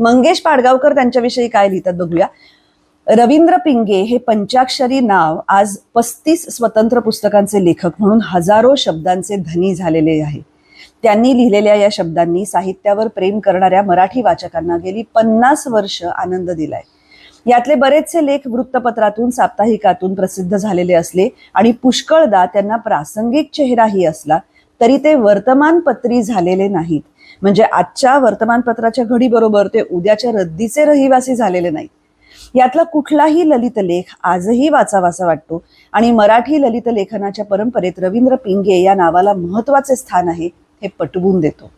मंगेश पाडगावकर त्यांच्याविषयी काय लिहितात बघूया. रवींद्र पिंगे हे पंचाक्षरी नाव आज 35 स्वतंत्र पुस्तकांचे लेखक म्हणून हजारो शब्दांचे धनी झालेले आहे. त्यांनी लिहिलेल्या या शब्दांनी साहित्यावर प्रेम करणाऱ्या मराठी वाचकांना गेली 50 वर्ष आनंद दिलाय. यातले बरेचसे लेख वृत्तपत्रातून, साप्ताहिकातून प्रसिद्ध झालेले असले आणि पुष्कळदा त्यांना प्रासंगिक चेहराही असला तरी ते वर्तमानपत्री झालेले नाहीत. म्हणजे आजच्या वर्तमानपत्राच्या घडीबरोबर ते उद्याच्या रद्दीचे रहिवासी झालेले नाहीत. यातला कुठलाही ललित लेख आजही वाचावासा वाटतो आणि मराठी ललित लेखनाच्या परंपरेत रवींद्र पिंगे या नावाला महत्वाचे स्थान आहे हे पटवून देतो.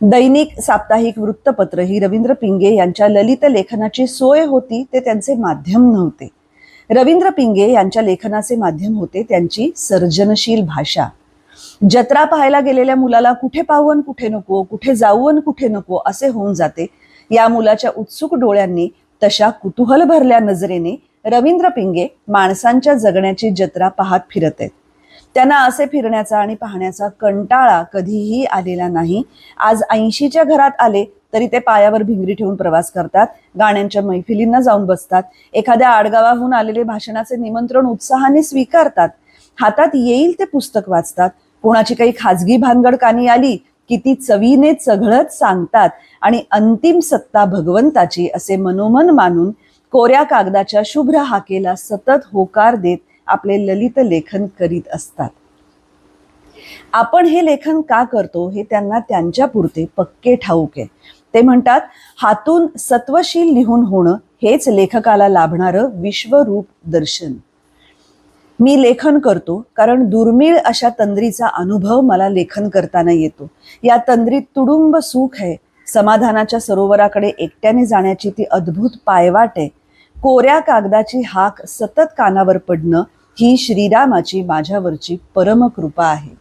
दैनिक, साप्ताहिक, वृत्तपत्र ही रवींद्र पिंगे यांच्या ललित लेखनाची सोय होती, ते त्यांचे माध्यम नव्हते. रवींद्र पिंगे यांच्या लेखनाचे माध्यम होते त्यांची सर्जनशील भाषा. जत्रा पाहायला गेलेल्या मुलाला कुठे पाहू आणि कुठे नको, कुठे जाऊ आणि कुठे नको असे होऊन जाते. या मुलाच्या उत्सुक डोळ्यांनी, तशा कुतूहल भरल्या नजरेने रवींद्र पिंगे माणसांच्या जगण्याची जत्रा पाहत फिरत आहेत. त्यांना असे फिरण्याचा आणि पाहण्याचा कंटाळा कधीही आलेला नाही. आज 80च्या घरात आले तरी ते पायावर भिंगरी ठेवून प्रवास करतात, गाण्यांच्या मैफिलींना जाऊन बसतात, एखाद्या आडगावाहून आलेले भाषणाचे निमंत्रण उत्साहाने स्वीकारतात, हातात येईल ते पुस्तक वाचतात, कोणाची काही खाजगी भानगड कानी आली की ती चवीने चघळत सांगतात आणि अंतिम सत्ता भगवंताची असे मनोमन मानून कोऱ्या कागदाच्या शुभ्र हाकेला सतत होकार देत आपले ललित लेखन करीत असतात. आपण हे लेखन का करतो हे त्यांना त्यांच्या पुरते पक्के ठाऊक आहे. ते म्हणतात, हातून सत्वशील लिहून होणं हेच लेखकाला लाभणारं विश्वरूप दर्शन. मी लेखन करतो कारण दुर्मिळ अशा तंद्रीचा अनुभव मला लेखन करताना येतो. या तंद्रीत तुडुंब सुख आहे. समाधानाच्या सरोवराकडे एकट्याने जाण्याची ती अद्भुत पायवाट आहे. कोऱ्या कागदाची हाक सतत कानावर पडणं ही श्रीरामाची माझ्यावरची परमकृपा आहे.